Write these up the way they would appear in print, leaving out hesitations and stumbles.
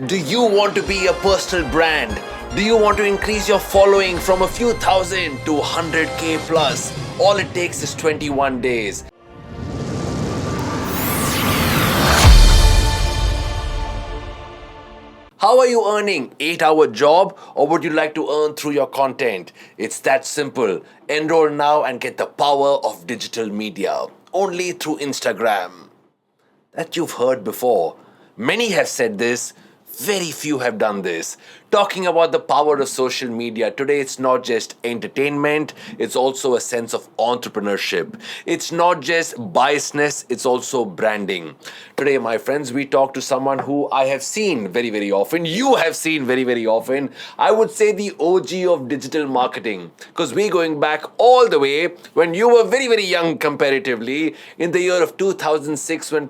Do you want to be a personal brand? Do you want to increase your following from a few thousand to 100k plus? All it takes is 21 days. How are you earning? 8-hour job, or would you like to earn through your content? It's that simple. Enroll now and get the power of digital media only through Instagram. That you've heard before. Many have said this, very few have done this. Talking about the power of social media, today it's not just entertainment, it's also a sense of entrepreneurship. It's not just biasness, it's also branding. Today, my friends, we talk to someone who I have seen very, very often. You have seen very, very often. I would say the OG of digital marketing. Because we're going back all the way when you were very, very young comparatively in the year of 2006 when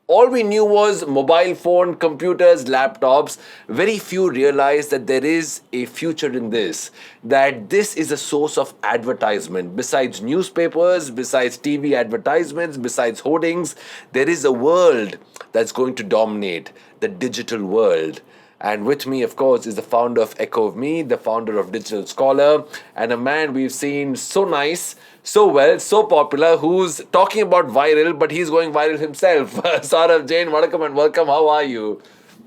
all we knew was mobile phone, computers, laptops. Very few realized that there is a future in this, that this is a source of advertisement. Besides newspapers, besides TV advertisements, besides hoardings, there is a world that's going to dominate, the digital world. And with me, of course, is the founder of Echo of Me, the founder of Digital Scholar, and a man we've seen so nice, so well, so popular, who's talking about viral, but he's going viral himself. Saurav Jain, vanakkam and welcome. How are you?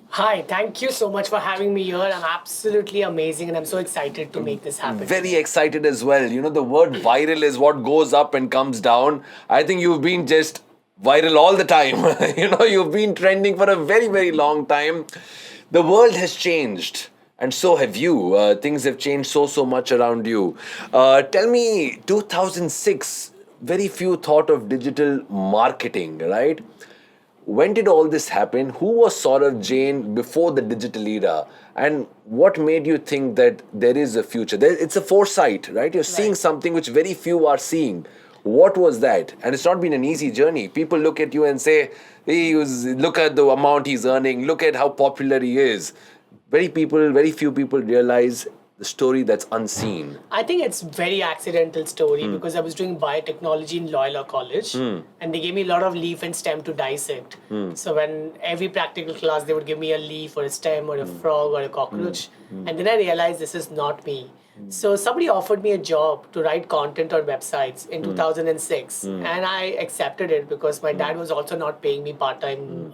Hi, thank you so much for having me here. I'm absolutely amazing and I'm so excited to make this happen. Very excited as well. You know, the word viral is what goes up and comes down. I think you've been just viral all the time. You've been trending for a very, very long time. The world has changed, and so have you. Things have changed so much around you. Tell me, 2006, very few thought of digital marketing, right? When did all this happen? Who was Saurav Jain before the digital era? And what made you think that there is a future? It's a foresight, right? You're seeing something which very few are seeing. What was that? And it's not been an easy journey. People look at you and say, look at the amount he's earning, look at how popular he is. Very few people realize the story that's unseen. I think it's very accidental story because I was doing biotechnology in Loyola College and they gave me a lot of leaf and stem to dissect. So when every practical class they would give me a leaf or a stem or a frog or a cockroach and then I realized this is not me. So somebody offered me a job to write content on websites in 2006 and I accepted it because my dad was also not paying me part-time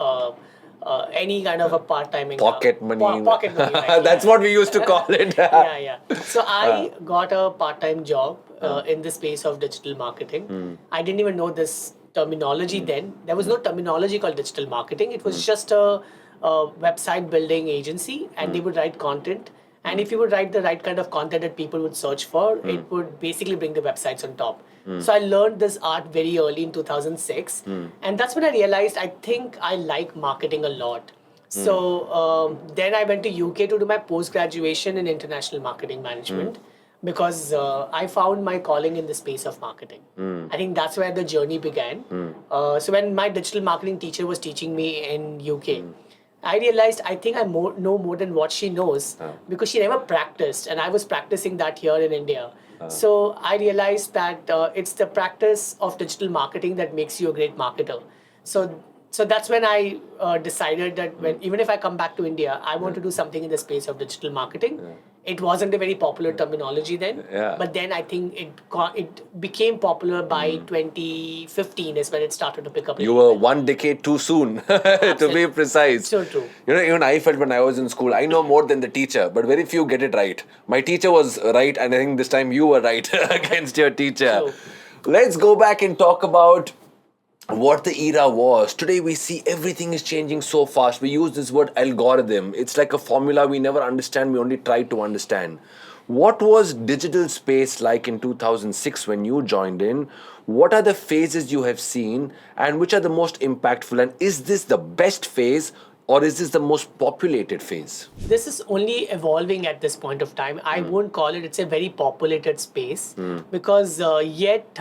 any kind of a part-time income. Pocket money. Pocket money, right? That's what we used to call it. Yeah. So I got a part-time job in the space of digital marketing. I didn't even know this terminology then. There was no terminology called digital marketing. It was just a website building agency and they would write content. And if you would write the right kind of content that people would search for, it would basically bring the websites on top. So I learned this art very early in 2006. And that's when I realized I think I like marketing a lot. So then I went to UK to do my post-graduation in international marketing management because I found my calling in the space of marketing. I think that's where the journey began. So when my digital marketing teacher was teaching me in UK, I realized I think I know more than what she knows because she never practiced and I was practicing that here in India. So I realized that it's the practice of digital marketing that makes you a great marketer. So that's when I decided that even if I come back to India, I want to do something in the space of digital marketing. It wasn't a very popular terminology then, but then I think it became popular by 2015 is when it started to pick up. You were 1 decade too soon, to be precise. So true. Even I felt when I was in school, I know more than the teacher, but very few get it right. My teacher was right, and I think this time you were right against your teacher. True. Let's go back and talk about what the era was. Today we see everything is changing so fast. We use this word algorithm. It's like a formula we never understand, we only try to understand. What was digital space like in 2006 when you joined in? What are the phases you have seen and which are the most impactful? And is this the best phase or is this the most populated phase? This is only evolving at this point of time. I won't call it's a very populated space because yet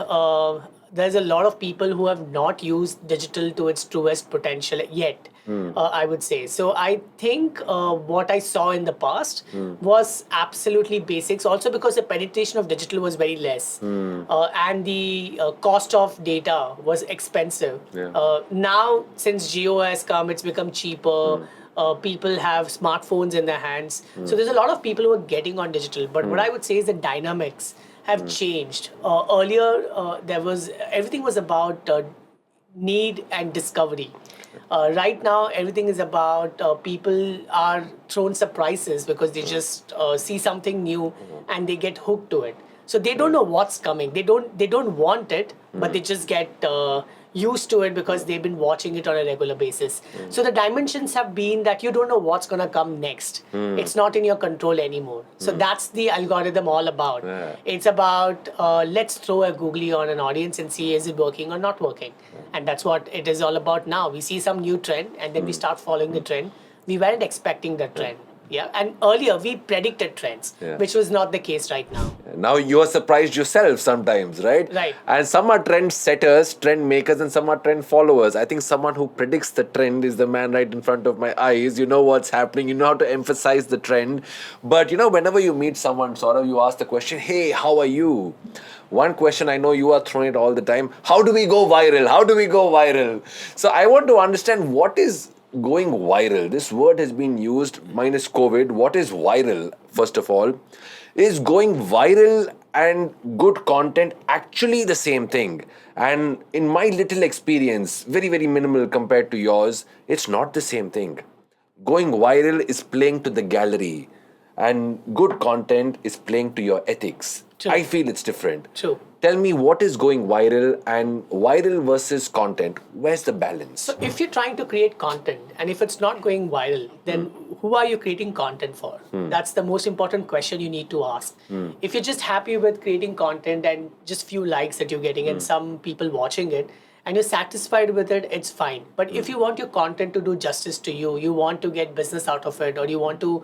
there's a lot of people who have not used digital to its truest potential yet. I would say. So I think what I saw in the past was absolutely basics. Also because the penetration of digital was very less, and the cost of data was expensive. Yeah. Now, since Geo has come, it's become cheaper. People have smartphones in their hands. So there's a lot of people who are getting on digital. But what I would say is the dynamics have changed. Earlier, everything was about need and discovery. Right now, everything is about people are thrown surprises because they just see something new and they get hooked to it. So they don't know what's coming. They don't want it, but they just get used to it because they've been watching it on a regular basis. So the dimensions have been that you don't know what's gonna come next. It's not in your control anymore. So that's the algorithm all about. Yeah. It's about let's throw a googly on an audience and see is it working or not working. And that's what it is all about now. We see some new trend and then we start following the trend. We weren't expecting that trend. Yeah. And earlier we predicted trends, Yeah. which was not the case right now. Now you are surprised yourself sometimes, right? Right. And some are trend setters, trend makers, and some are trend followers. I think someone who predicts the trend is the man right in front of my eyes. You know what's happening. You know how to emphasize the trend. But whenever you meet someone, sort of, you ask the question, "Hey, how are you?" One question I know you are throwing it all the time: how do we go viral? How do we go viral? So I want to understand what is going viral. This word has been used minus COVID. What is viral, first of all? Is going viral and good content actually the same thing? And in my little experience, very, very minimal compared to yours, it's not the same thing. Going viral is playing to the gallery, and good content is playing to your ethics. True. I feel it's different. True. Tell me what is going viral and viral versus content. Where's the balance? So if you're trying to create content and if it's not going viral, then who are you creating content for? That's the most important question you need to ask. If you're just happy with creating content and just few likes that you're getting and some people watching it, and you're satisfied with it, it's fine. But if you want your content to do justice to you, you want to get business out of it, or you want to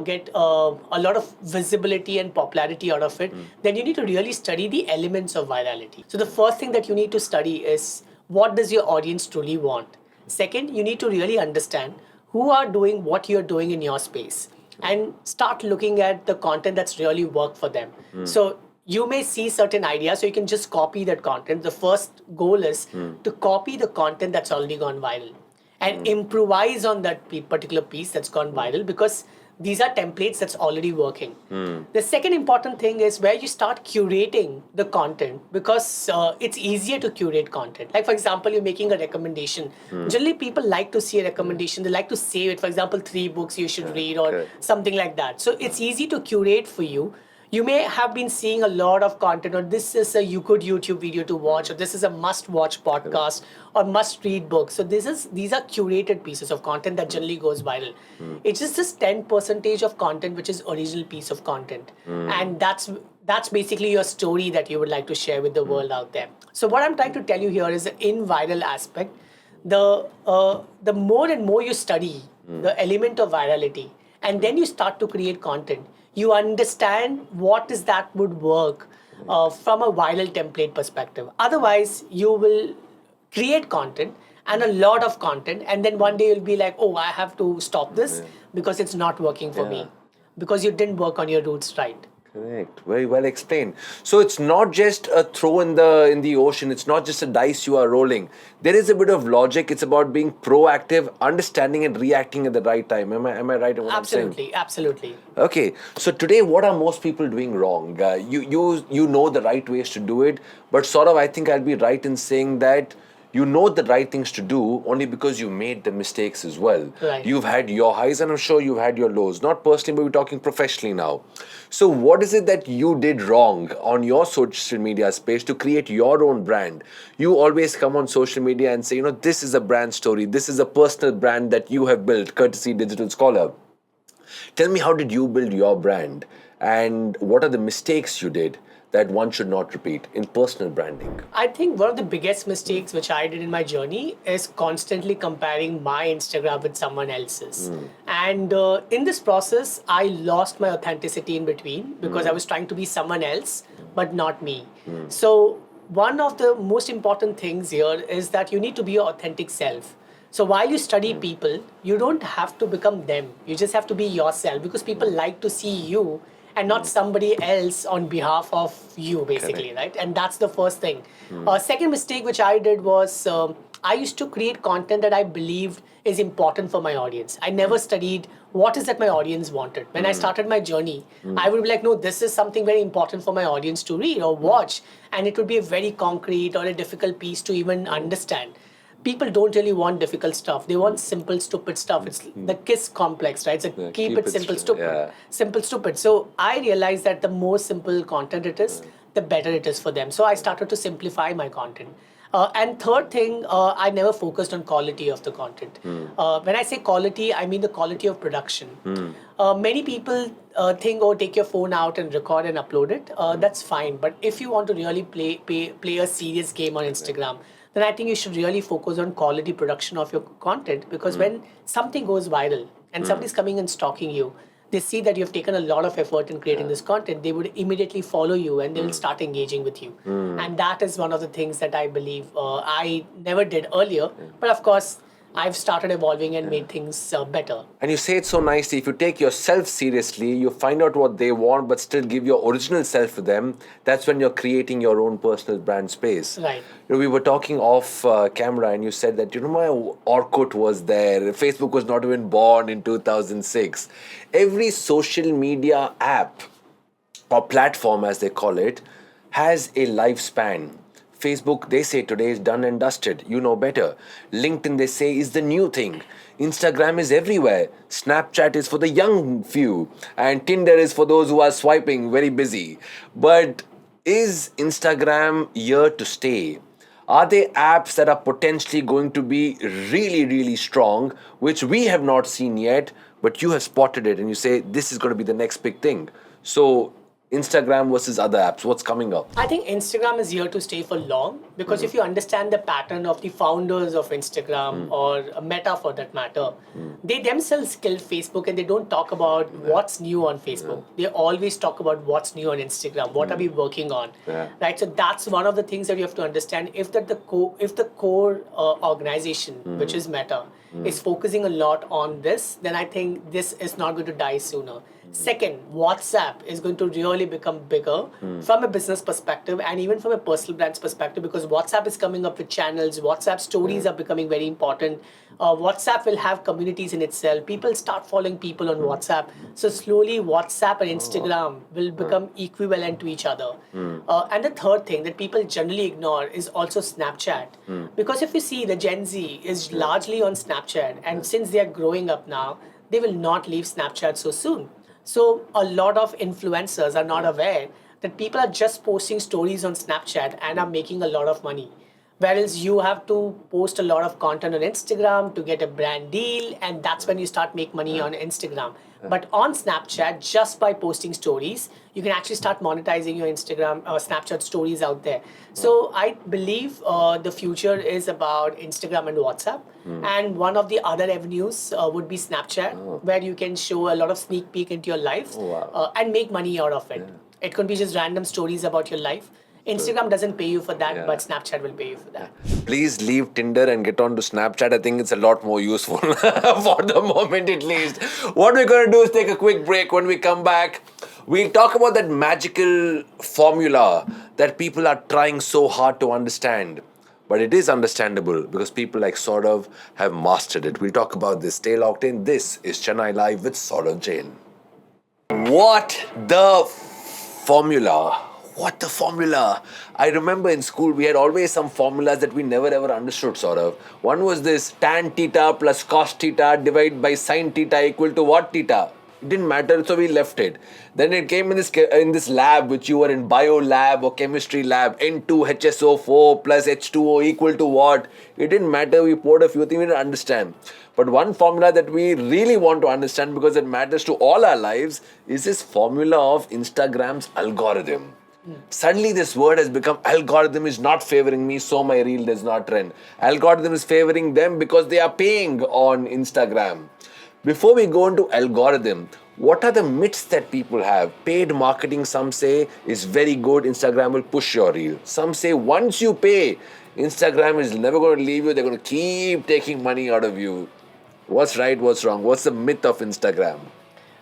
get a lot of visibility and popularity out of it, then you need to really study the elements of virality. So the first thing that you need to study is what does your audience truly want? Second, you need to really understand who are doing what you're doing in your space and start looking at the content that's really worked for them. So you may see certain ideas, so you can just copy that content. The first goal is to copy the content that's already gone viral and improvise on that particular piece that's gone viral, because these are templates that's already working. The second important thing is where you start curating the content, because it's easier to curate content. Like, for example, you're making a recommendation. Generally, people like to see a recommendation. They like to save it. For example, 3 books you should read or correct. something like that. So it's easy to curate for you. You may have been seeing a lot of content, or this is a good YouTube video to watch, or this is a must-watch podcast, or must-read book. So these are curated pieces of content that generally goes viral. It's just this 10% of content which is original piece of content, and that's basically your story that you would like to share with the world out there. So what I'm trying to tell you here is the in viral aspect. The more and more you study the element of virality, and then you start to create content, you understand what is that would work from a viral template perspective. Otherwise, you will create content and a lot of content, and then one day you'll be like, oh, I have to stop this because it's not working for me, because you didn't work on your roots right. Correct. Very well explained. So it's not just a throw in the ocean. It's not just a dice you are rolling. There is a bit of logic. It's about being proactive, understanding and reacting at the right time. Am I right in what I'm saying? Absolutely. Okay. So today, what are most people doing wrong? You know the right ways to do it, but sort of I think I'll be right in saying that you know the right things to do only because you made the mistakes as well. Right. You've had your highs and I'm sure you've had your lows. Not personally, but we're talking professionally now. So what is it that you did wrong on your social media space to create your own brand? You always come on social media and say, this is a brand story. This is a personal brand that you have built, courtesy Digital Scholar. Tell me, how did you build your brand? And what are the mistakes you did that one should not repeat in personal branding? I think one of the biggest mistakes which I did in my journey is constantly comparing my Instagram with someone else's. And in this process, I lost my authenticity in between because I was trying to be someone else, but not me. So one of the most important things here is that you need to be your authentic self. So while you study people, you don't have to become them. You just have to be yourself, because people like to see you and not somebody else on behalf of you, basically, Correct. right? And that's the first thing. Second mistake which I did was I used to create content that I believed is important for my audience. I never studied what is that my audience wanted. When I started my journey, I would be like, no, this is something very important for my audience to read or watch. And it would be a very concrete or a difficult piece to even understand. People don't really want difficult stuff. They want simple, stupid stuff. It's the KISS complex, right? It's a keep it simple, stupid. Yeah. Simple, stupid. So I realized that the more simple content it is, the better it is for them. So I started to simplify my content. And third thing, I never focused on quality of the content. When I say quality, I mean the quality of production. Many people think, oh, take your phone out and record and upload it. That's fine. But if you want to really play a serious game on Instagram, then I think you should really focus on quality production of your content, because when something goes viral and somebody's coming and stalking you, they see that you've taken a lot of effort in creating this content, they would immediately follow you and they'll start engaging with you. And that is one of the things that I believe I never did earlier. But of course, I've started evolving and made things better. And you say it so nicely. If you take yourself seriously, you find out what they want, but still give your original self to them. That's when you're creating your own personal brand space. Right. We were talking off camera, and you said that, my Orkut was there. Facebook was not even born in 2006. Every social media app or platform, as they call it, has a lifespan. Facebook, they say today is done and dusted. You know better. LinkedIn, they say, is the new thing. Instagram is everywhere. Snapchat is for the young few. And Tinder is for those who are swiping, very busy. But is Instagram here to stay? Are there apps that are potentially going to be really, really strong, which we have not seen yet, but you have spotted it and you say, this is going to be the next big thing? So, Instagram versus other apps, what's coming up? I think Instagram is here to stay for long, because if you understand the pattern of the founders of Instagram or Meta for that matter, they themselves killed Facebook and they don't talk about what's new on Facebook. They always talk about what's new on Instagram. What are we working on? Right? So that's one of the things that you have to understand. If the core organization, which is Meta, is focusing a lot on this, then I think this is not going to die sooner. Second, WhatsApp is going to really become bigger from a business perspective and even from a personal brand's perspective, because WhatsApp is coming up with channels. WhatsApp stories are becoming very important. WhatsApp will have communities in itself. People start following people on WhatsApp. So slowly WhatsApp and Instagram will become equivalent to each other. And the third thing that people generally ignore is also Snapchat. Because if you see, the Gen Z is largely on Snapchat, and since they are growing up now, they will not leave Snapchat so soon. So a lot of influencers are not aware that people are just posting stories on Snapchat and are making a lot of money. Whereas you have to post a lot of content on Instagram to get a brand deal, and that's when you start make money on Instagram. But on Snapchat, just by posting stories, you can actually start monetizing your Instagram or Snapchat stories out there. So I believe the future is about Instagram and WhatsApp. And one of the other avenues would be Snapchat, where you can show a lot of sneak peek into your life and make money out of it. It could be just random stories about your life. Instagram doesn't pay you for that, but Snapchat will pay you for that. Please leave Tinder and get on to Snapchat. I think it's a lot more useful for the moment at least. What we're going to do is take a quick break. When we come back, we'll talk about that magical formula that people are trying so hard to understand. But it is understandable because people like Saurav have mastered it. We'll talk about this. Stay locked in. This is Chennai Live with Saurav Jain. What the formula? What the formula? I remember in school we had always some formulas that we never ever understood, Saurav. One was this tan theta plus cos theta divided by sin theta equal to what theta? It didn't matter, so we left it. Then it came in this lab, which you were in bio lab or chemistry lab, N2HSO4 plus H2O equal to what? It didn't matter, we poured a few things, we didn't understand. But one formula that we really want to understand because it matters to all our lives is this formula of Instagram's algorithm. Suddenly this word has become algorithm is not favoring me, so my reel does not trend. Algorithm is favoring them because they are paying on Instagram. Before we go into algorithm, what are the myths that people have? Paid marketing, some say, is very good. Instagram will push your reel. Some say once you pay, Instagram is never going to leave you. They're going to keep taking money out of you. What's right? What's wrong? What's the myth of Instagram?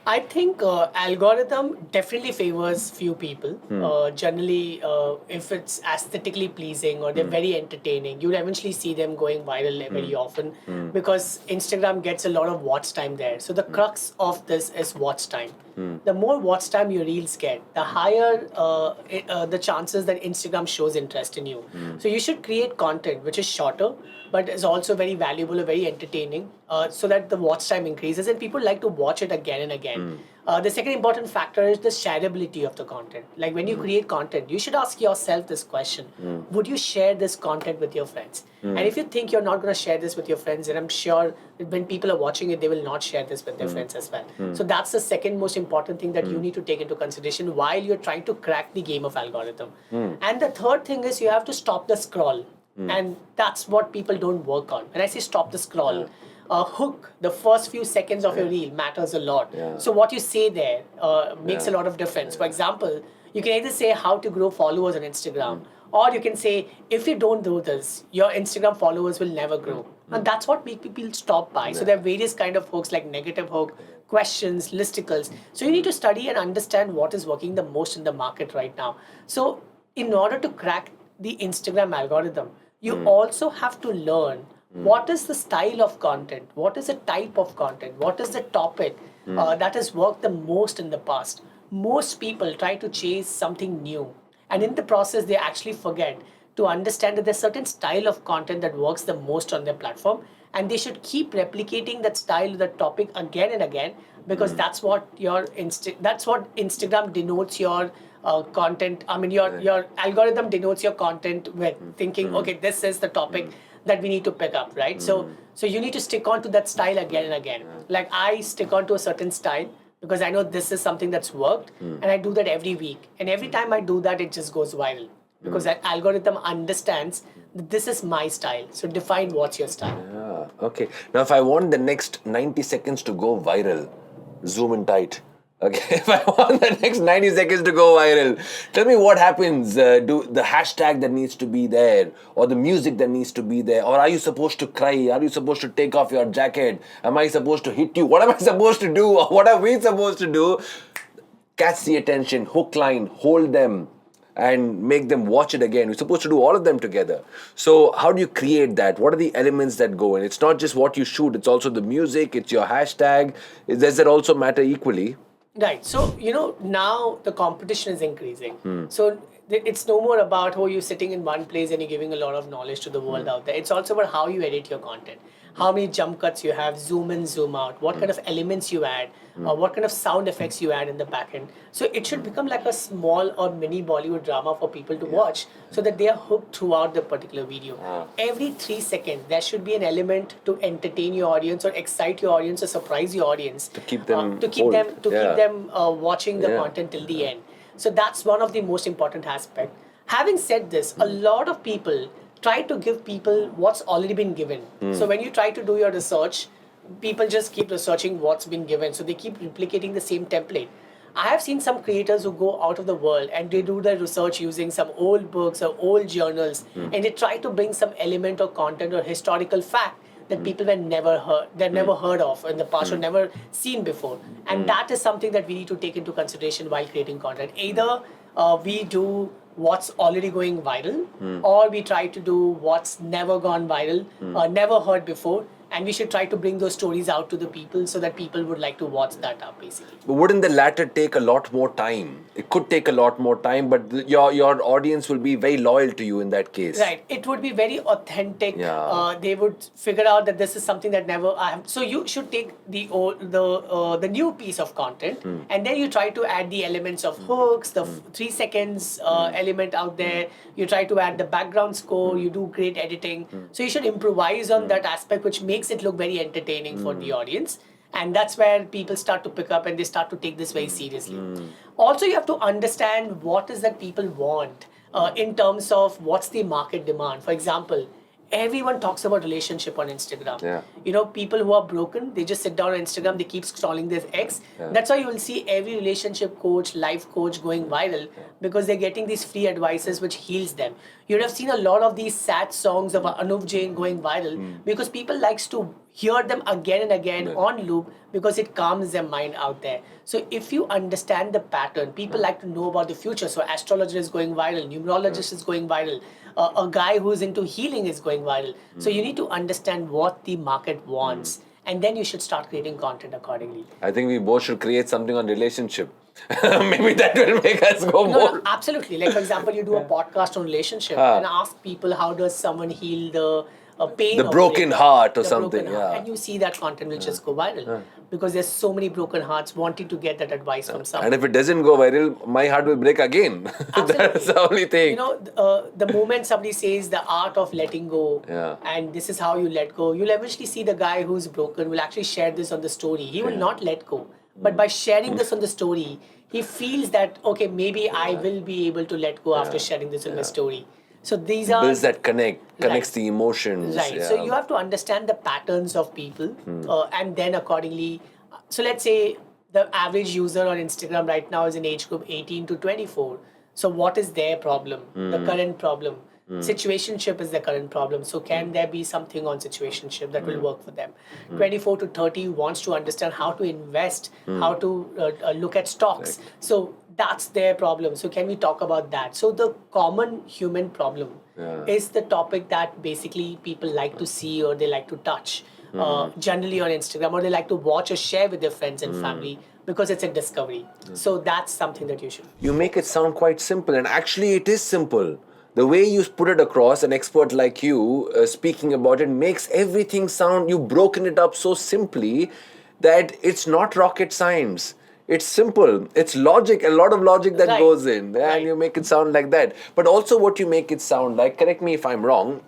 I think algorithm definitely favors few people. Generally, if it's aesthetically pleasing or they're very entertaining, you'll eventually see them going viral very often because Instagram gets a lot of watch time there. So the crux of this is watch time. The more watch time your reels get, the higher the chances that Instagram shows interest in you. So you should create content which is shorter but is also very valuable or very entertaining so that the watch time increases and people like to watch it again and again. The second important factor is the shareability of the content. Like when you create content, you should ask yourself this question: would you share this content with your friends? And if you think you're not going to share this with your friends, then I'm sure that when people are watching it, they will not share this with their friends as well. So that's the second most important thing that you need to take into consideration while you're trying to crack the game of algorithm. And the third thing is you have to stop the scroll. And that's what people don't work on. When I say stop the scroll, hook, the first few seconds of your reel matters a lot. So what you say there makes a lot of difference. For example, you can either say how to grow followers on Instagram, or you can say if you don't do this, your Instagram followers will never grow. And that's what make people stop by. So there are various kind of hooks like negative hook, questions, listicles. So you need to study and understand what is working the most in the market right now. So in order to crack the Instagram algorithm, you also have to learn what is the style of content, what is the type of content, what is the topic that has worked the most in the past. Most people try to chase something new, and in the process, they actually forget to understand that there's certain style of content that works the most on their platform, and they should keep replicating that style, that topic again and again, because that's what that's what Instagram denotes your content. I mean, your algorithm denotes your content with thinking, okay, this is the topic that we need to pick up, right? So you need to stick on to that style again and again. Like I stick on to a certain style because I know this is something that's worked, and I do that every week. And every time I do that, it just goes viral because that algorithm understands that this is my style. So define what's your style. Yeah, okay. Now, if I want the next 90 seconds to go viral, zoom in tight. Okay, if I want the next 90 seconds to go viral, tell me what happens. Do the hashtag that needs to be there, or the music that needs to be there, or are you supposed to cry? Are you supposed to take off your jacket? Am I supposed to hit you? What am I supposed to do? Or what are we supposed to do? Catch the attention, hook line, hold them, and make them watch it again. We're supposed to do all of them together. So how do you create that? What are the elements that go in? It's not just what you shoot, it's also the music, it's your hashtag. Does that also matter equally? Right. So, now the competition is increasing. So it's no more about how you're sitting in one place and you're giving a lot of knowledge to the world out there. It's also about how you edit your content, how many jump cuts you have, zoom in, zoom out, what kind of elements you add, what kind of sound effects you add in the back end. So it should become like a small or mini Bollywood drama for people to watch so that they are hooked throughout the particular video. Every 3 seconds, there should be an element to entertain your audience or excite your audience or surprise your audience. To keep them keep them watching the content till the end. So that's one of the most important aspect. Having said this, a lot of people try to give people what's already been given. So when you try to do your research, people just keep researching what's been given. So they keep replicating the same template. I have seen some creators who go out of the world and they do their research using some old books or old journals, and they try to bring some element or content or historical fact that people were never heard of in the past or never seen before. And that is something that we need to take into consideration while creating content. Either we do what's already going viral, or we try to do what's never gone viral, never heard before, and we should try to bring those stories out to the people so that people would like to watch that up, basically. But wouldn't the latter take a lot more time? It could take a lot more time, but your audience will be very loyal to you in that case. Right. It would be very authentic. Yeah. They would figure out that this is something that never I have. So you should take the new piece of content, and then you try to add the elements of hooks, the 3 seconds element out there. You try to add the background score. You do great editing. So you should improvise on that aspect, which makes it look very entertaining for the audience. And that's where people start to pick up and they start to take this very seriously. Also, you have to understand what is that people want in terms of what's the market demand. For example, everyone talks about relationship on Instagram. Yeah. People who are broken, they just sit down on Instagram, they keep scrolling their ex. That's why you will see every relationship coach, life coach going viral because they're getting these free advices which heals them. You would have seen a lot of these sad songs of Anuv Jain going viral because people likes to hear them again and again on loop because it calms their mind out there. So if you understand the pattern, people like to know about the future. So astrologer is going viral, numerologist is going viral, a guy who's into healing is going viral. So you need to understand what the market wants, and then you should start creating content accordingly. I think we both should create something on relationship. Maybe that will make us go No, more. no, absolutely. Like, for example, you do a podcast on relationship and ask people how does someone heal the pain The of broken breakup, heart or the something, broken heart. yeah. And you see that content will just go viral because there's so many broken hearts wanting to get that advice from someone. And if it doesn't go viral, my heart will break again. That's Absolutely. the only thing. You know, the moment somebody says the art of letting go, Yeah. and this is how you let go, you'll eventually see the guy who's broken will actually share this on the story. He will not let go. But by sharing this on the story, he feels that, okay, maybe I will be able to let go after sharing this on my story. So these are Builds that connects Right. the emotions. Right. Yeah. So you have to understand the patterns of people, and then accordingly. So let's say the average user on Instagram right now is in age group 18 to 24. So what is their problem? The current problem. Situationship is the current problem. So can there be something on situationship that will work for them? 24 to 30 wants to understand how to invest, how to look at stocks. So that's their problem. So can we talk about that? So the common human problem is the topic that basically people like to see or they like to touch. Generally on Instagram, or they like to watch or share with their friends and family because it's a discovery. So that's something that you should. You make it sound quite simple, and actually it is simple. The way you put it across, an expert like you speaking about it makes everything sound, you've broken it up so simply that it's not rocket science. It's simple. It's logic, a lot of logic that Right. goes in, and Right. you make it sound like that. But also what you make it sound like, correct me if I'm wrong,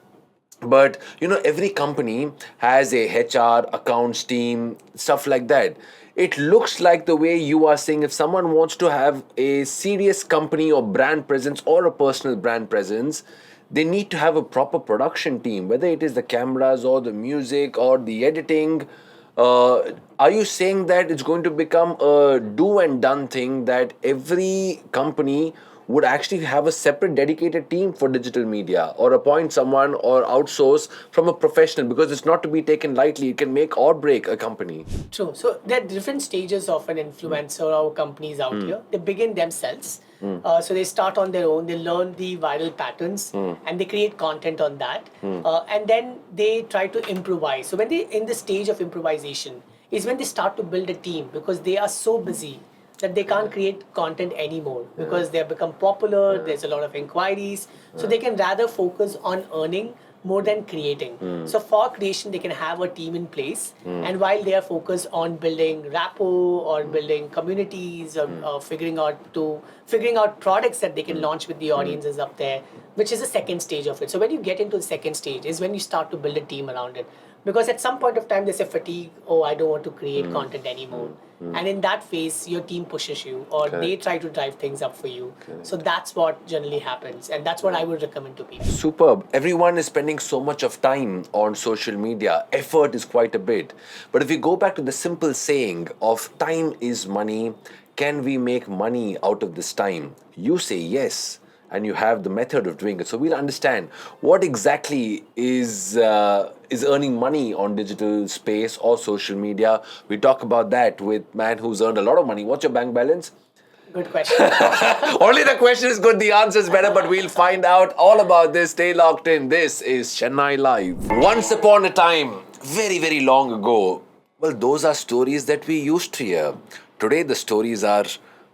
but every company has a HR, accounts team, stuff like that. It looks like the way you are saying, if someone wants to have a serious company or brand presence or a personal brand presence, they need to have a proper production team, whether it is the cameras or the music or the editing. Are you saying that it's going to become a do and done thing, that every company would actually have a separate dedicated team for digital media, or appoint someone or outsource from a professional, because it's not to be taken lightly? It can make or break a company. True. So there are different stages of an influencer or companies out here. They begin themselves. So they start on their own. They learn the viral patterns and they create content on that. And then they try to improvise. So when they in the stage of improvisation is when they start to build a team, because they are so busy that they can't create content anymore because they have become popular. There's a lot of inquiries. So they can rather focus on earning more than creating. So for creation, they can have a team in place. And while they are focused on building rapport or building communities or figuring out products that they can launch with the audiences up there, which is the second stage of it. So when you get into the second stage is when you start to build a team around it. Because at some point of time, there's a fatigue, oh, I don't want to create content anymore. And in that phase, your team pushes you or they try to drive things up for you. So that's what generally happens. And that's what I would recommend to people. Superb. Everyone is spending so much of time on social media. Effort is quite a bit. But if we go back to the simple saying of time is money, can we make money out of this time? You say yes, and you have the method of doing it. So we'll understand what exactly is earning money on digital space or social media. We talk about that with man who's earned a lot of money. What's your bank balance? Good question. Only the question is good, the answer is better, but we'll find out all about this. Stay locked in. This is Chennai Live. Once upon a time, very, very long ago, well, those are stories that we used to hear. Today, the stories are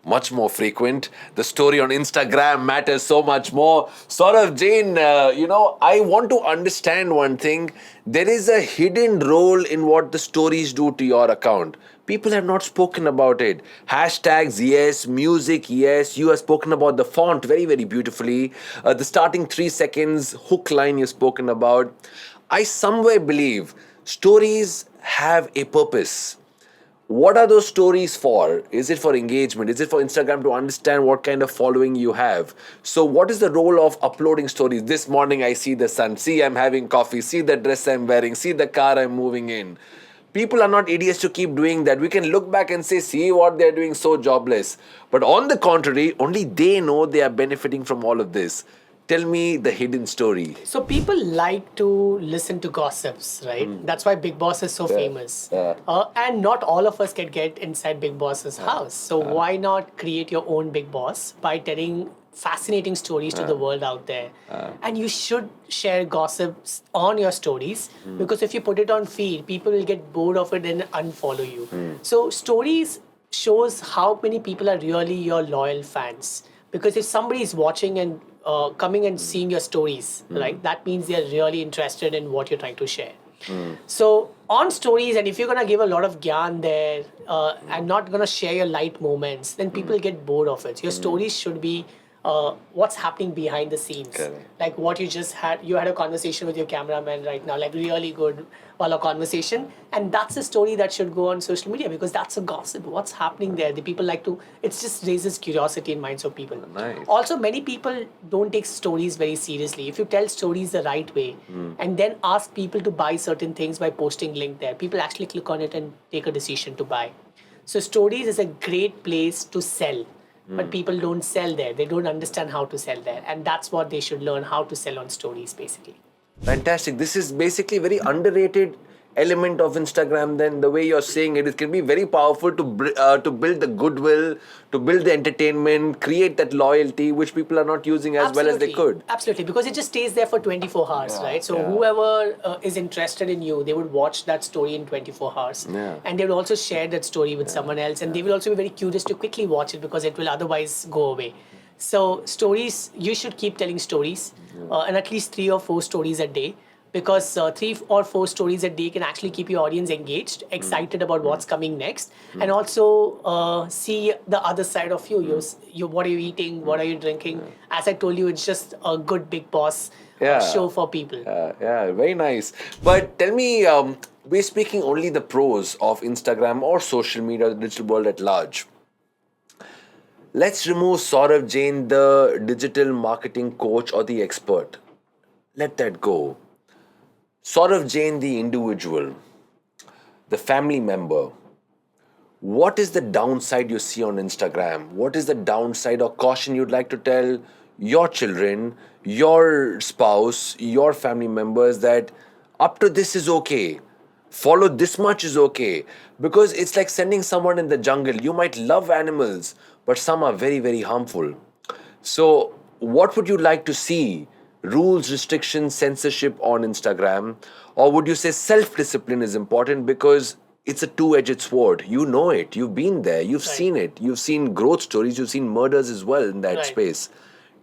much more frequent. The story on Instagram matters so much more. Saurav Jain, I want to understand one thing. There is a hidden role in what the stories do to your account. People have not spoken about it. Hashtags, yes. Music, yes. You have spoken about the font very, very beautifully. The starting 3 seconds hook line you've spoken about. I somewhere believe stories have a purpose. What are those stories for? Is it for engagement? Is it for Instagram to understand what kind of following you have? So what is the role of uploading stories? This morning I see the sun. See, I'm having coffee. See the dress I'm wearing. See the car I'm moving in. People are not idiots to keep doing that. We can look back and say, see what they're doing, so jobless. But on the contrary, only they know they are benefiting from all of this. Tell me the hidden story. So people like to listen to gossips, right? That's why Big Boss is so famous. Yeah. And not all of us can get inside Big Boss's house. So why not create your own Big Boss by telling fascinating stories to the world out there? And you should share gossips on your stories because if you put it on feed, people will get bored of it and unfollow you. So stories shows how many people are really your loyal fans. Because if somebody is watching and coming and seeing your stories, right, that means they're really interested in what you're trying to share. So on stories, and if you're gonna give a lot of gyan there and not gonna share your light moments, then people get bored of it. Your stories should be what's happening behind the scenes. Correct. Like what you had a conversation with your cameraman right now, like really good while a conversation, and that's a story that should go on social media because that's a gossip. What's happening there? The people like to. It just raises curiosity in minds of people. Nice. Also, many people don't take stories very seriously. If you tell stories the right way and then ask people to buy certain things by posting link there, people actually click on it and take a decision to buy. So stories is a great place to sell. But people don't sell there. They don't understand how to sell there. And that's what they should learn, how to sell on stories, basically. Fantastic. This is basically very underrated element of Instagram. Then the way you're saying it can be very powerful to build the goodwill, to build the entertainment, create that loyalty, which people are not using as well as they could. Absolutely, because it just stays there for 24 hours, right? So whoever is interested in you, they would watch that story in 24 hours. Yeah. And they will also share that story with someone else. And they will also be very curious to quickly watch it because it will otherwise go away. So stories, you should keep telling stories and at least 3 or 4 stories a day. Because 3 or 4 stories a day can actually keep your audience engaged, excited about what's coming next, and also see the other side of you. You what are you eating? What are you drinking? As I told you, it's just a good Big Boss show for people. Yeah, very nice. But tell me, we're speaking only the pros of Instagram or social media, the digital world at large. Let's remove Saurav Jain, the digital marketing coach or the expert. Let that go. Saurav Jain, the individual, the family member. What is the downside you see on Instagram? What is the downside or caution you'd like to tell your children, your spouse, your family members that up to this is okay? Follow this much is okay. Because it's like sending someone in the jungle. You might love animals, but some are very, very harmful. So, what would you like to see? Rules, restrictions, censorship on Instagram? Or would you say self-discipline is important because it's a two-edged sword? You know it. You've been there. You've seen it. You've seen growth stories. You've seen murders as well in that space.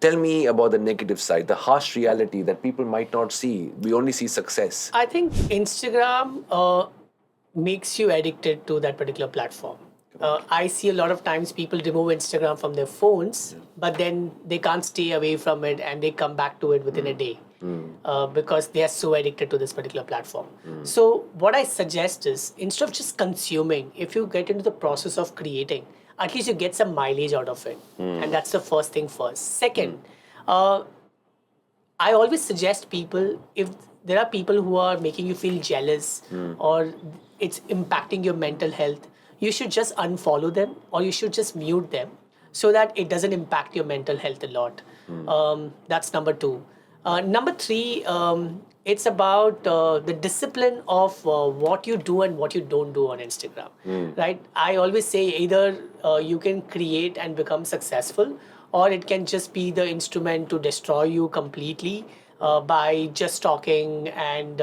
Tell me about the negative side, the harsh reality that people might not see. We only see success. I think Instagram makes you addicted to that particular platform. I see a lot of times people remove Instagram from their phones, but then they can't stay away from it and they come back to it within a day because they are so addicted to this particular platform. So what I suggest is instead of just consuming, if you get into the process of creating, at least you get some mileage out of it. And that's the first thing first. Second, I always suggest people, if there are people who are making you feel jealous or it's impacting your mental health, you should just unfollow them or you should just mute them so that it doesn't impact your mental health a lot. That's number 2. Number 3, it's about the discipline of what you do and what you don't do on Instagram, right? I always say either you can create and become successful or it can just be the instrument to destroy you completely. By just talking and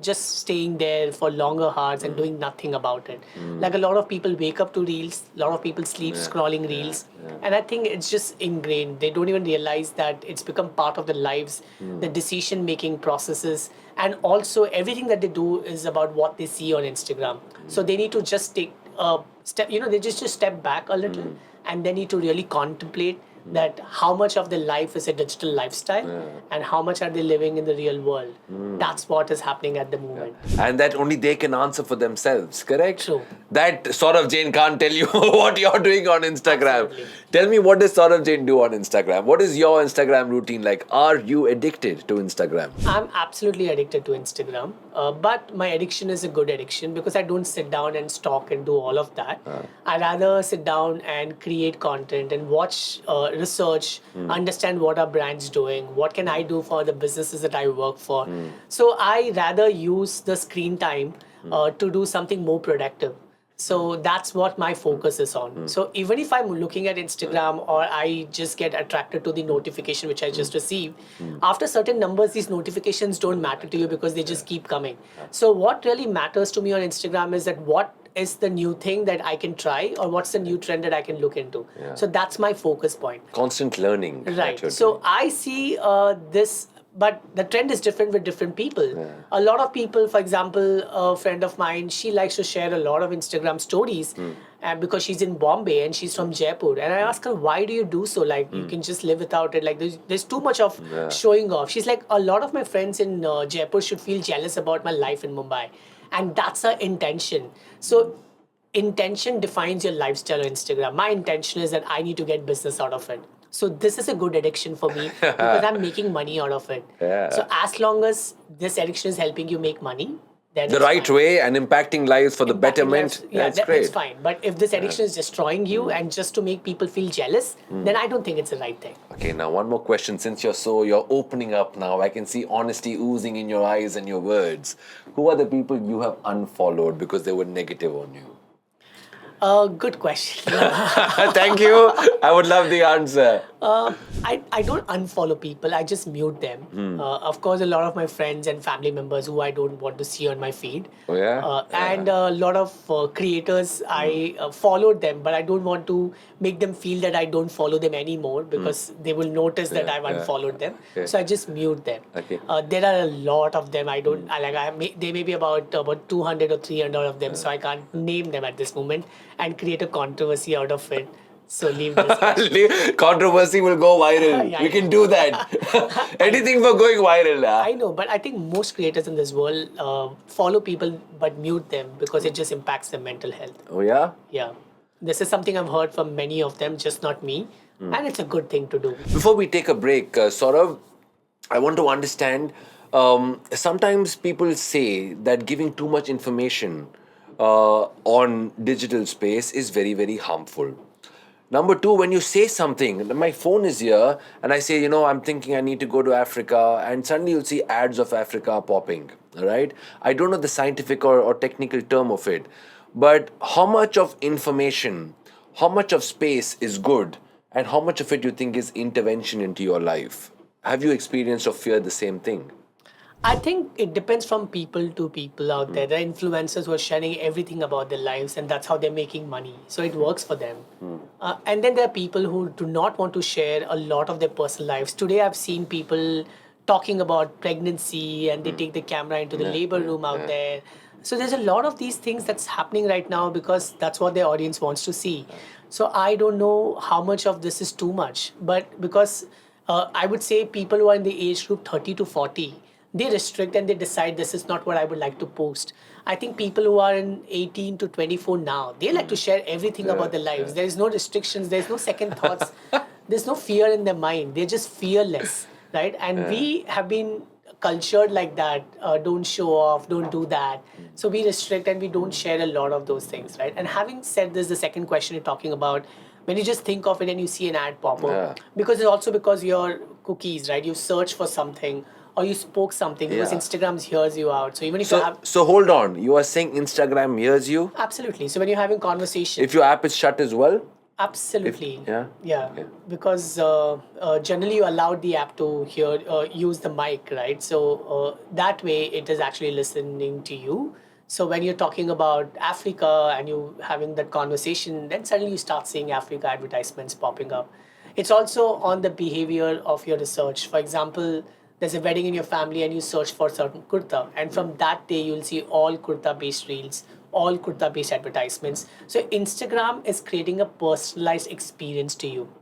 just staying there for longer hours and doing nothing about it. Like a lot of people wake up to reels, a lot of people sleep scrolling reels. And I think it's just ingrained. They don't even realize that it's become part of their lives, the decision making processes. And also everything that they do is about what they see on Instagram. So they need to just take a step, they just step back a little and they need to really contemplate that how much of their life is a digital lifestyle and how much are they living in the real world. That's what is happening at the moment. And that only they can answer for themselves, correct? True. That Saurav Jain can't tell you what you're doing on Instagram. Absolutely. Tell me, what does Saurav Jain do on Instagram? What is your Instagram routine like? Are you addicted to Instagram? I'm absolutely addicted to Instagram, but my addiction is a good addiction because I don't sit down and stalk and do all of that. I rather sit down and create content and watch research, understand what are brands doing, what can I do for the businesses that I work for. So I rather use the screen time to do something more productive. So that's what my focus is on. So even if I'm looking at Instagram or I just get attracted to the notification which I just received, after certain numbers, these notifications don't matter to you because they just keep coming. So what really matters to me on Instagram is that what is the new thing that I can try or what's the new trend that I can look into. So that's my focus point. Constant learning. that Right. you're So doing. I see this, but the trend is different with different people. A lot of people, for example, a friend of mine, she likes to share a lot of Instagram stories because she's in Bombay and she's from Jaipur. And I ask her, why do you do so? Like, you can just live without it. Like, there's too much of showing off. She's like, a lot of my friends in Jaipur should feel jealous about my life in Mumbai. And that's her intention. So, intention defines your lifestyle on Instagram. My intention is that I need to get business out of it. So this is a good addiction for me because I'm making money out of it. Yeah. So as long as this addiction is helping you make money, then The it's right fine. way and impacting lives for the Impacting betterment. lives, yeah, That's great. it's fine. But if this addiction is destroying you and just to make people feel jealous, then I don't think it's the right thing. Okay, now one more question. Since you're opening up now, I can see honesty oozing in your eyes and your words. Who are the people you have unfollowed because they were negative on you? Good question. Thank you. I would love the answer. I don't unfollow people. I just mute them. Of course, a lot of my friends and family members who I don't want to see on my feed. Oh, yeah? And a lot of creators, I followed them, but I don't want to make them feel that I don't follow them anymore because they will notice that I've unfollowed them. Okay. So I just mute them. Okay. There are a lot of them. I don't I like. They may be about 200 or 300 of them. So I can't name them at this moment and create a controversy out of it. So leave this. Controversy will go viral. Yeah, We I can know. do that. Anything for going viral. I know, but I think most creators in this world follow people but mute them because it just impacts their mental health. Oh, yeah? Yeah. This is something I've heard from many of them, just not me. And it's a good thing to do. Before we take a break, Saurav, I want to understand. Sometimes people say that giving too much information on digital space is very, very harmful. Number two, when you say something, my phone is here, and I say, I'm thinking I need to go to Africa, and suddenly you'll see ads of Africa popping, all right? I don't know the scientific or technical term of it, but how much of information, how much of space is good, and how much of it you think is intervention into your life? Have you experienced or feared the same thing? I think it depends from people to people out there. There are influencers who are sharing everything about their lives, and that's how they're making money. So it works for them. And then there are people who do not want to share a lot of their personal lives. Today, I've seen people talking about pregnancy, and they take the camera into the labor room out there. So there's a lot of these things that's happening right now because that's what their audience wants to see. So I don't know how much of this is too much, but because I would say people who are in the age group 30 to 40, they restrict and they decide this is not what I would like to post. I think people who are in 18 to 24 now, they like to share everything about their lives. There is no restrictions, there's no second thoughts, there's no fear in their mind. They're just fearless, right? And we have been cultured like that. Don't show off, don't do that. So we restrict and we don't share a lot of those things, right? And having said this, the second question you're talking about, when you just think of it and you see an ad pop up, because it's also because your cookies, right? You search for something or you spoke something because Instagram hears you out. So even if you have... So hold on. You are saying Instagram hears you? Absolutely. So when you're having conversation... If your app is shut as well? Absolutely. Yeah? Okay. Because generally you allowed the app to use the mic, right? So that way it is actually listening to you. So when you're talking about Africa and you having that conversation, then suddenly you start seeing Africa advertisements popping up. It's also on the behavior of your research. For example, there's a wedding in your family and you search for certain kurta. And from that day, you'll see all kurta-based reels, all kurta-based advertisements. So Instagram is creating a personalized experience to you.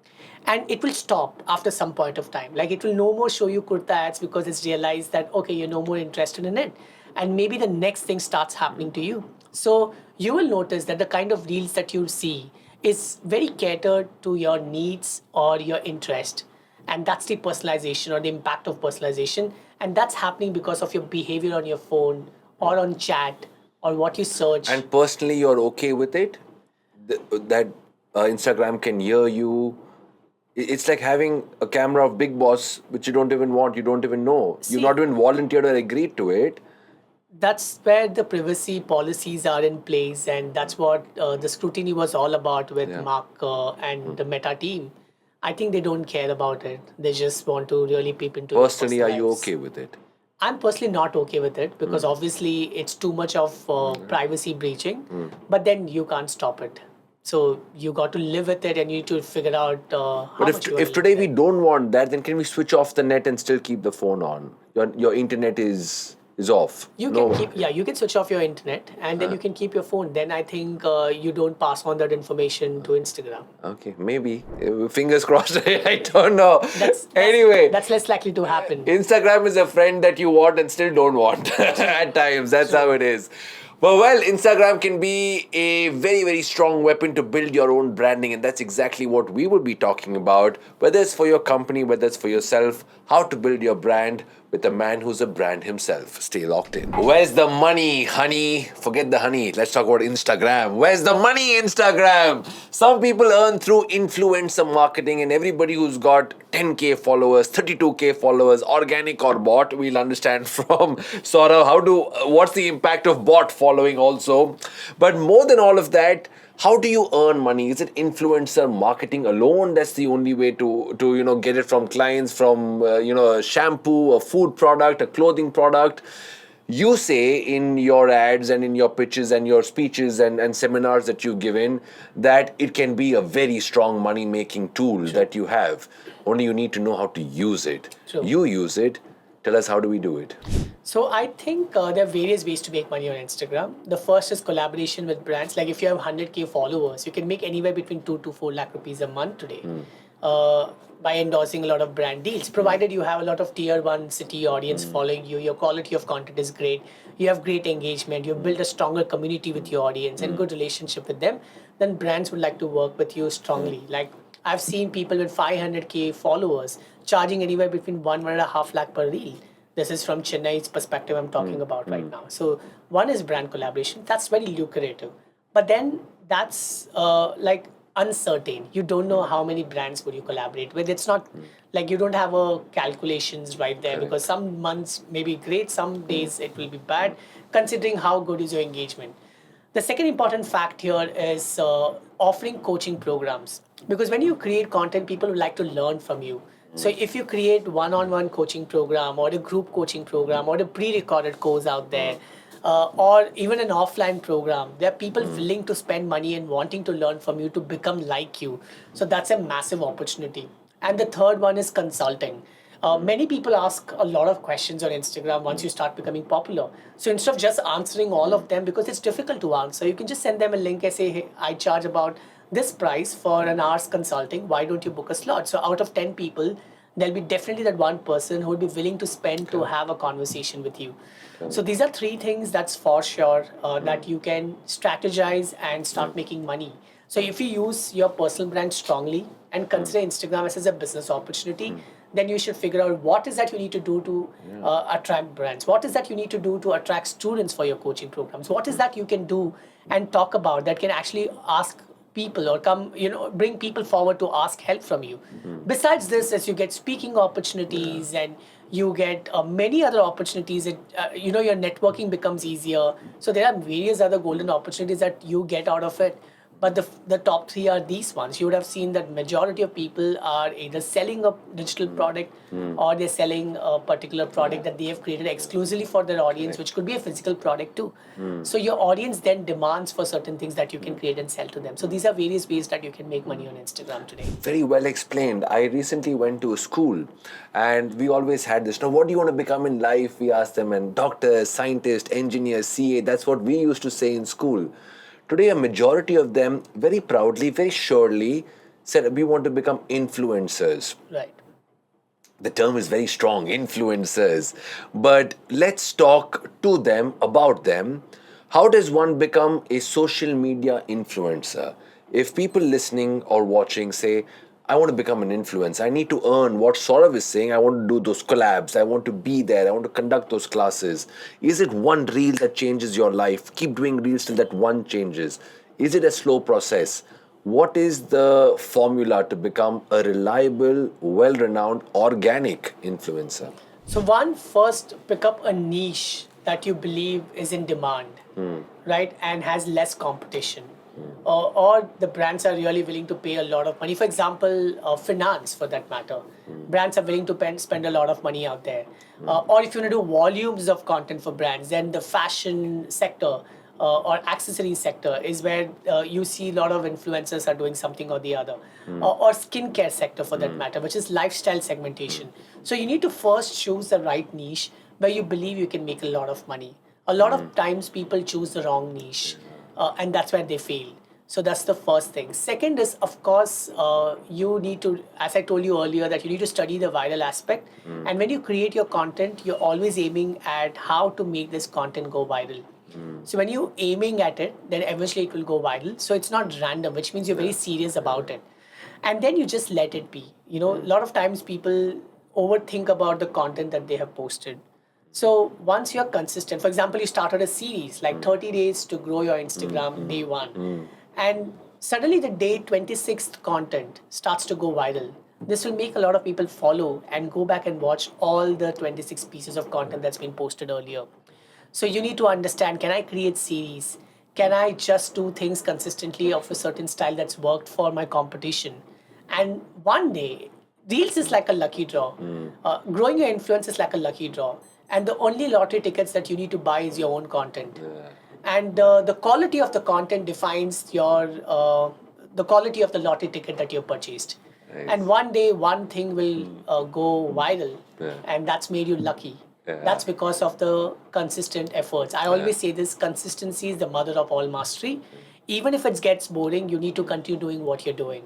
And it will stop after some point of time. Like it will no more show you kurta ads because it's realized that, okay, you're no more interested in it. And maybe the next thing starts happening to you. So you will notice that the kind of reels that you see is very catered to your needs or your interest. And that's the personalization or the impact of personalization. And that's happening because of your behavior on your phone or on chat or what you search. And personally, you're okay with it? That Instagram can hear you? It's like having a camera of Big Boss, which you don't even want, you don't even know. See, You've not even volunteered or agreed to it. that's where the privacy policies are in place, and that's what the scrutiny was all about with Yeah. Mark and the Meta team. I think they don't care about it. They just want to really peep into your Personally, are personal you lives. okay with it? I'm personally not okay with it because obviously it's too much of privacy breaching, but then you can't stop it. So you got to live with it and you need to figure out how But much you want if to live with today we it. don't want that, then can we switch off the net and still keep the phone on? Your internet is off. You No. can keep, yeah, you can switch off your internet and then you can keep your phone. Then I think you don't pass on that information to Instagram. Okay, maybe. Fingers crossed. I don't know. That's Anyway, that's less likely to happen. Instagram is a friend that you want and still don't want at times. That's how it is. But well, Instagram can be a very, very strong weapon to build your own branding, and that's exactly what we will be talking about. Whether it's for your company, whether it's for yourself, how to build your brand with a man who's a brand himself. Stay locked in. Where's the money, honey? Forget the honey. Let's talk about Instagram. Where's the money, Instagram? Some people earn through influencer marketing, and everybody who's got 10k followers, 32k followers, organic or bot, we'll understand from Saurav what's the impact of bot following also. But more than all of that, how do you earn money? Is it influencer marketing alone? That's the only way to get it from clients, from a shampoo, a food product, a clothing product. You say in your ads and in your pitches and your speeches and seminars that you've given that it can be a very strong money making tool that you have. Only you need to know how to use it. True. You use it. Tell us, how do we do it? So I think there are various ways to make money on Instagram. The first is collaboration with brands. Like if you have 100k followers, you can make anywhere between 2 to 4 lakh rupees a month today by endorsing a lot of brand deals. Provided you have a lot of tier 1 city audience following you, your quality of content is great, you have great engagement, you've built a stronger community with your audience and good relationship with them, then brands would like to work with you strongly. Like I've seen people with 500k followers charging anywhere between 1.5 lakh per reel. This is from Chennai's perspective I'm talking about right now. So one is brand collaboration. That's very lucrative. But then that's like uncertain. You don't know how many brands would you collaborate with. It's not like you don't have a calculations right there because some months may be great, some days it will be bad, considering how good is your engagement. The second important fact here is offering coaching programs. Because when you create content, people would like to learn from you. So if you create one-on-one coaching program or a group coaching program or a pre-recorded course out there, or even an offline program, there are people willing to spend money and wanting to learn from you to become like you. So that's a massive opportunity. And the third one is consulting. Many people ask a lot of questions on Instagram once you start becoming popular. So instead of just answering all of them, because it's difficult to answer, you can just send them a link and say, hey, I charge about this price for an hour's consulting. Why don't you book a slot? So out of 10 people, there'll be definitely that one person who would be willing to spend to have a conversation with you. So these are three things that's for sure that you can strategize and start making money. So if you use your personal brand strongly and consider Instagram as a business opportunity, then you should figure out what is that you need to do to attract brands. What is that you need to do to attract students for your coaching programs? What is that you can do and talk about that can actually ask people or come, bring people forward to ask help from you. Besides this, as you get speaking opportunities and you get many other opportunities, your networking becomes easier. So there are various other golden opportunities that you get out of it. But the top three are these ones. You would have seen that majority of people are either selling a digital product or they're selling a particular product that they have created exclusively for their audience, which could be a physical product too. So your audience then demands for certain things that you can create and sell to them. So these are various ways that you can make money on Instagram today. Very well explained. I recently went to a school and we always had this. Now, what do you want to become in life? We asked them, and doctor, scientist, engineer, CA, that's what we used to say in school. Today, a majority of them very proudly, very surely said, we want to become influencers. Right. The term is very strong, influencers. But let's talk to them, about them. How does one become a social media influencer? If people listening or watching say, I want to become an influencer, I need to earn what Saurav is saying, I want to do those collabs, I want to be there, I want to conduct those classes. Is it one reel that changes your life? Keep doing reels till that one changes. Is it a slow process? What is the formula to become a reliable, well-renowned, organic influencer? So one, first pick up a niche that you believe is in demand, right, and has less competition, or the brands are really willing to pay a lot of money. For example, finance, for that matter, brands are willing to spend a lot of money out there. Or if you want to do volumes of content for brands, then the fashion sector or accessory sector is where you see a lot of influencers are doing something or the other, or skincare sector for that matter, which is lifestyle segmentation. So you need to first choose the right niche where you believe you can make a lot of money. A lot of times people choose the wrong niche, and that's where they fail. So that's the first thing. Second is, of course, you need to, as I told you earlier, that you need to study the viral aspect. And when you create your content, you're always aiming at how to make this content go viral. So when you're aiming at it, then eventually it will go viral. So it's not random, which means you're very serious about it. And then you just let it be. You know, a lot of times people overthink about the content that they have posted. So once you're consistent, for example, you started a series like 30 days to grow your Instagram day one, and suddenly the day 26th content starts to go viral. This will make a lot of people follow and go back and watch all the 26 pieces of content that's been posted earlier. So you need to understand, can I create series? Can I just do things consistently of a certain style that's worked for my competition? And one day, Reels is like a lucky draw. Growing your influence is like a lucky draw. And the only lottery tickets that you need to buy is your own content. And the quality of the content defines the quality of the lottery ticket that you purchased. Nice. And one day, one thing will go viral, and that's made you lucky. That's because of the consistent efforts. I always say this: consistency is the mother of all mastery. Even if it gets boring, you need to continue doing what you're doing.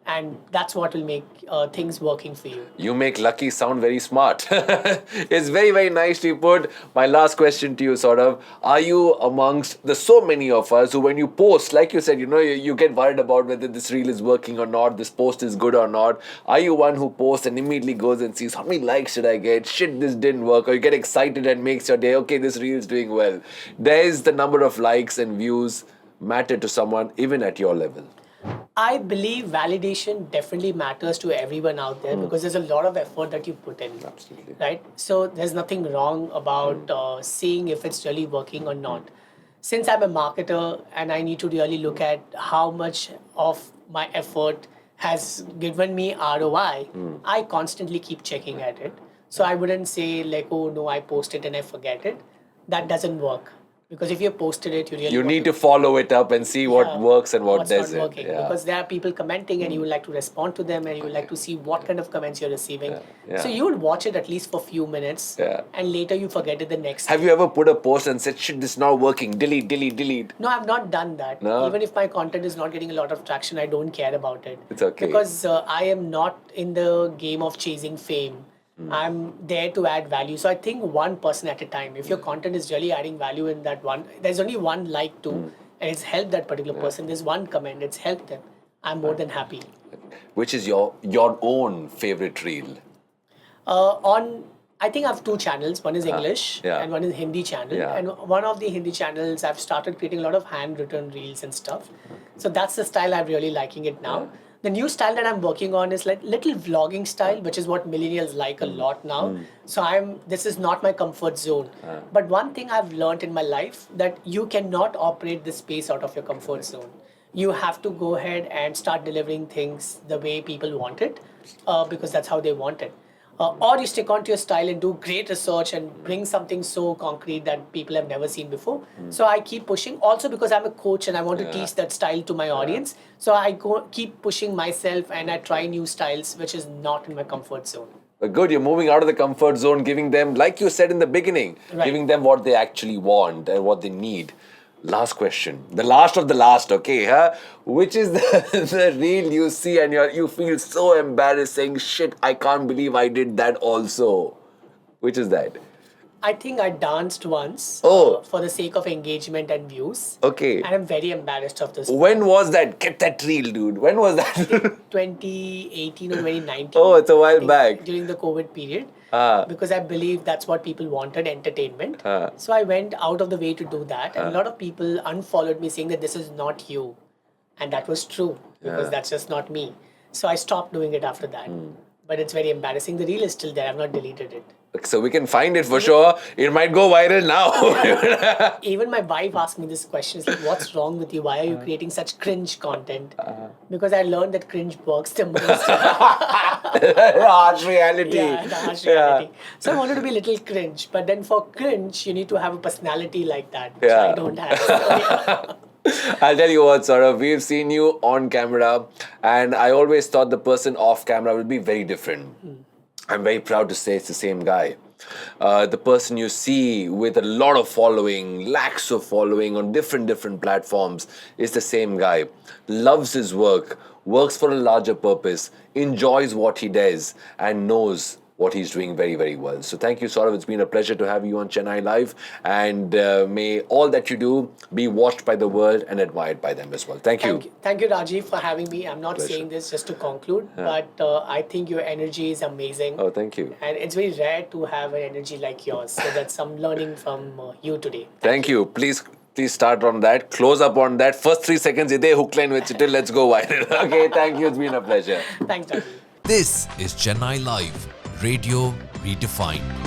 And that's what will make things working for you. You make lucky sound very smart. It's very, very nicely put. My last question to you, sort of, are you amongst the so many of us who, when you post, like you said, you get worried about whether this reel is working or not, this post is good or not? Are you one who posts and immediately goes and sees how many likes should I get? Shit, this didn't work. Or you get excited and makes your day, okay, this reel is doing well. There's the number of likes and views matter to someone even at your level. I believe validation definitely matters to everyone out there because there's a lot of effort that you put in. Absolutely. Right? So there's nothing wrong about seeing if it's really working or not. Since I'm a marketer and I need to really look at how much of my effort has given me ROI, I constantly keep checking at it. So I wouldn't say like, oh no, I posted and I forget it. That doesn't work. Because if you posted it, you really You want need to follow it up and see what Yeah, works and what what's doesn't. not working. Yeah. Because there are people commenting and you would like to respond to them and you would like to see what kind of comments you're receiving. Yeah. So you would watch it at least for a few minutes Yeah. and later you forget it the next Have day. you ever put a post and said, shit, this is not working, delete, delete, delete? No, I've not done that. No? Even if my content is not getting a lot of traction, I don't care about it. It's okay. Because I am not in the game of chasing fame. I'm there to add value. So I think one person at a time. If your content is really adding value in that one, there's only one like to, and it's helped that particular person. There's one comment, it's helped them. I'm more than happy. Which is your own favorite reel? I think I have two channels. One is English yeah. and one is Hindi channel. Yeah. And one of the Hindi channels, I've started creating a lot of handwritten reels and stuff. So that's the style I'm really liking it now. The new style that I'm working on is like little vlogging style, which is what millennials like a lot now. So this is not my comfort zone. But one thing I've learned in my life that you cannot operate this space out of your comfort zone. You have to go ahead and start delivering things the way people want it, because that's how they want it. Or you stick on to your style and do great research and bring something so concrete that people have never seen before. So I keep pushing. Also because I'm a coach and I want to teach that style to my audience. So I keep pushing myself and I try new styles, which is not in my comfort zone. But good, you're moving out of the comfort zone, giving them, like you said in the beginning, Right. giving them what they actually want and what they need. Last question. The last of the last, okay, huh? Which is the reel you see and you feel so embarrassed saying, shit, I can't believe I did that also. Which is that? I think I danced once for the sake of engagement and views. Okay. And I'm very embarrassed of this. When was that? Get that reel, dude. When was that? 2018 or 2019. Oh, it's a while I think, back. During the COVID period. Because I believe that's what people wanted, entertainment. So I went out of the way to do that. And a lot of people unfollowed me saying that this is not you. And that was true because that's just not me. So I stopped doing it after that. But it's very embarrassing. The reel is still there. I've not deleted it. So we can find it for sure. It might go viral now. Even my wife asked me this question. It's like, what's wrong with you? Why are you creating such cringe content? Because I learned that cringe works the most. Harsh reality. Yeah, the harsh reality. So I wanted to be a little cringe. But then for cringe, you need to have a personality like that, which I don't have. So, yeah. I'll tell you what, Saurav, we've seen you on camera, and I always thought the person off camera will be very different. I'm very proud to say it's the same guy. The person you see with a lot of following, lakhs of following on different platforms is the same guy. Loves his work, works for a larger purpose, enjoys what he does, and knows what he's doing very, very well. So thank you, Saurav. It's been a pleasure to have you on Chennai Live, and may all that you do be watched by the world and admired by them as well. Thank you. Thank you, Rajiv, for having me. I'm not Pleasure. saying this just to conclude, but I think your energy is amazing. Oh, thank you. And it's very rare to have an energy like yours. So that's I'm learning from you today. Thank you. Please start on that. Close up on that. First 3 seconds, ide hook line with it. Let's go viral. Okay, thank you. It's been a pleasure. Thanks, Rajiv. This is Chennai Live, radio redefined.